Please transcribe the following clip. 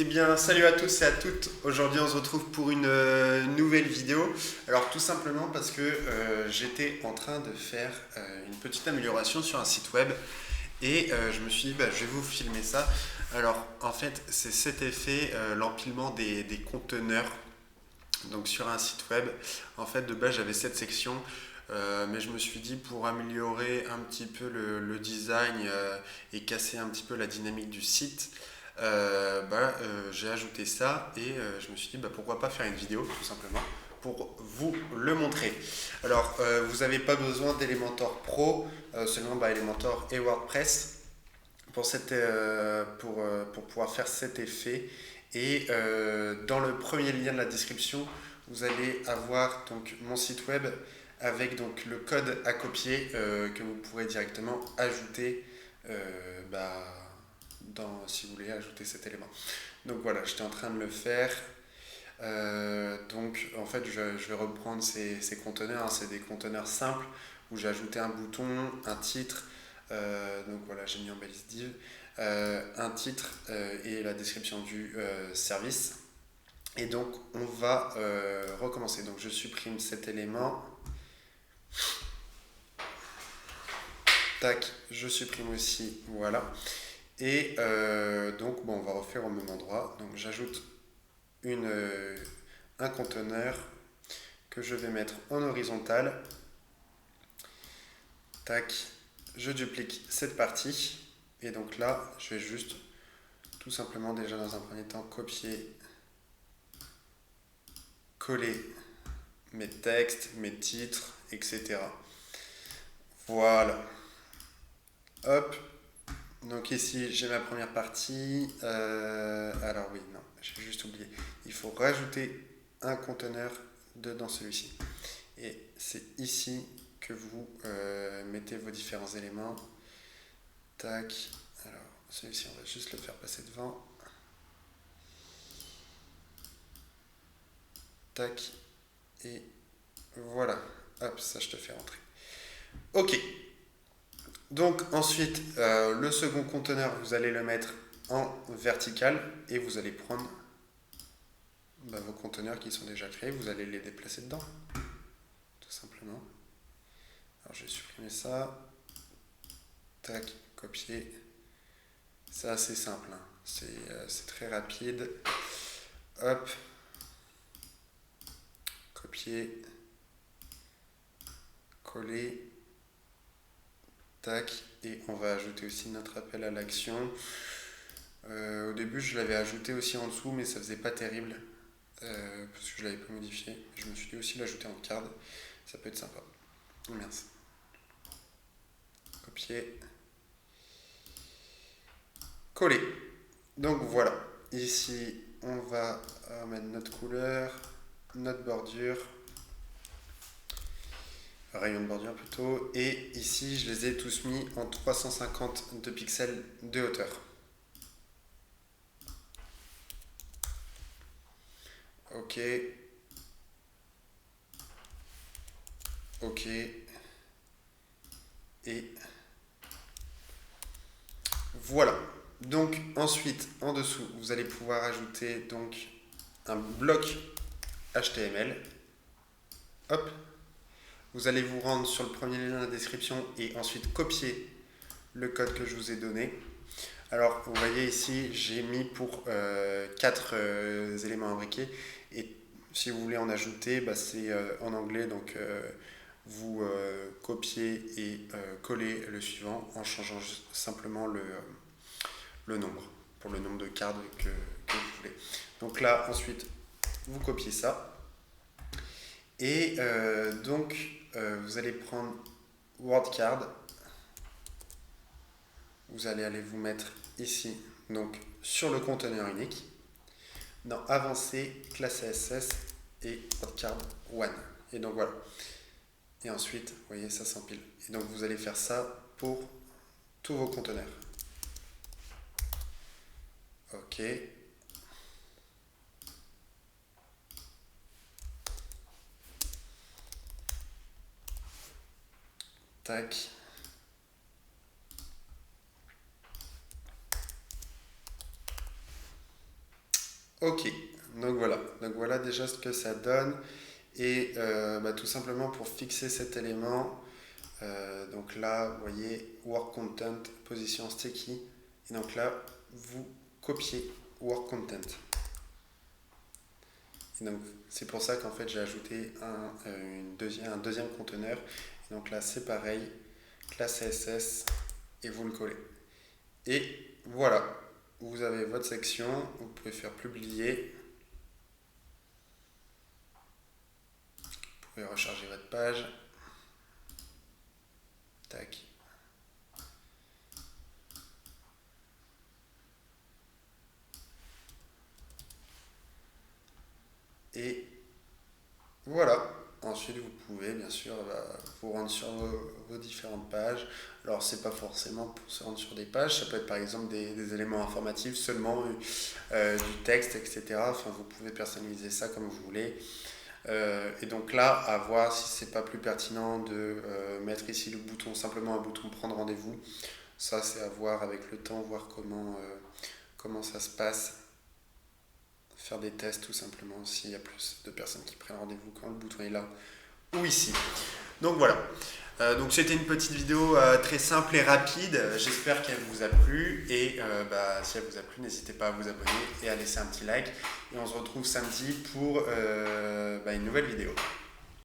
Eh bien, salut à tous et à toutes. Aujourd'hui, on se retrouve pour une nouvelle vidéo. Alors, tout simplement parce que j'étais en train de faire une petite amélioration sur un site web et je me suis dit, je vais vous filmer ça. Alors, en fait, c'est cet effet, l'empilement des conteneurs. Donc, sur un site web, en fait, de base, j'avais cette section. Mais je me suis dit pour améliorer un petit peu le design et casser un petit peu la dynamique du site, j'ai ajouté ça et je me suis dit pourquoi pas faire une vidéo tout simplement pour vous le montrer. Alors vous n'avez pas besoin d'Elementor Pro, seulement Elementor et WordPress pour pouvoir faire cet effet. Et dans le premier lien de la description, vous allez avoir donc mon site web avec donc le code à copier que vous pourrez directement ajouter si vous voulez ajouter cet élément. Donc voilà, j'étais en train de le faire. Donc en fait, je vais reprendre ces conteneurs. Hein, c'est des conteneurs simples où j'ai ajouté un bouton, un titre. Donc voilà, j'ai mis en balise div un titre et la description du service. Et donc on va recommencer. Donc je supprime cet élément. Tac, je supprime aussi, voilà. Et donc on va refaire au même endroit. Donc j'ajoute un conteneur que je vais mettre en horizontal. Tac, je duplique cette partie. Et donc là, je vais juste tout simplement déjà dans un premier temps copier, coller mes textes, mes titres, etc. Voilà. Hop. Donc ici, j'ai ma première partie. Alors oui, non, j'ai juste oublié. Il faut rajouter un conteneur dans celui-ci. Et c'est ici que vous mettez vos différents éléments. Tac. Alors, celui-ci, on va juste le faire passer devant. Tac. Et voilà. Hop, ça, je te fais rentrer. Ok. Donc ensuite, le second conteneur, vous allez le mettre en vertical et vous allez prendre vos conteneurs qui sont déjà créés, vous allez les déplacer dedans, tout simplement. Alors je vais supprimer ça. Tac, copier. C'est assez simple, hein. C'est très rapide. Hop. Copier. Coller. Tac. Et on va ajouter aussi notre appel à l'action. Au début, je l'avais ajouté aussi en dessous, mais ça faisait pas terrible. Parce que je l'avais pas modifié. Je me suis dit aussi l'ajouter en card. Ça peut être sympa. Merci. Copier. Coller. Donc voilà. Ici, on va mettre notre couleur, notre bordure. Rayon de bordure plutôt. Et ici, je les ai tous mis en 352 pixels de hauteur. Ok. Ok. Et voilà. Donc ensuite, en dessous, vous allez pouvoir ajouter donc un bloc HTML. Hop. Vous allez vous rendre sur le premier lien de la description et ensuite copier le code que je vous ai donné. Alors, vous voyez ici, j'ai mis pour 4 éléments imbriqués. Et si vous voulez en ajouter, c'est en anglais. Donc, vous copiez et collez le suivant en changeant simplement le nombre, pour le nombre de cartes que vous voulez. Donc là, ensuite, vous copiez ça. Et vous allez prendre WordCard. Vous allez aller vous mettre ici, donc sur le conteneur unique, dans Avancer, classe CSS et WordCard One. Et donc voilà. Et ensuite, vous voyez, ça s'empile. Et donc vous allez faire ça pour tous vos conteneurs. Ok. Tac. Ok, donc voilà déjà ce que ça donne. Et tout simplement pour fixer cet élément, donc là, vous voyez, Work Content, position sticky. Et donc là, vous copiez Work Content. Et donc c'est pour ça qu'en fait j'ai ajouté un deuxième conteneur. Et donc là c'est pareil, classe CSS et vous le collez. Et voilà, vous avez votre section, vous pouvez faire publier. Vous pouvez recharger votre page. Tac. Et voilà. Ensuite, vous pouvez bien sûr vous rendre sur vos différentes pages. Alors, c'est pas forcément pour se rendre sur des pages, ça peut être par exemple des éléments informatifs seulement, du texte, etc. Enfin, vous pouvez personnaliser ça comme vous voulez. Et donc là, à voir si c'est pas plus pertinent de mettre ici le bouton, simplement un bouton prendre rendez-vous. Ça, c'est à voir avec le temps, voir comment ça se passe. Faire des tests tout simplement s'il y a plus de personnes qui prennent rendez-vous quand le bouton est là ou ici. Donc voilà. Donc c'était une petite vidéo très simple et rapide. J'espère qu'elle vous a plu. Et si elle vous a plu, n'hésitez pas à vous abonner et à laisser un petit like. Et on se retrouve samedi pour une nouvelle vidéo.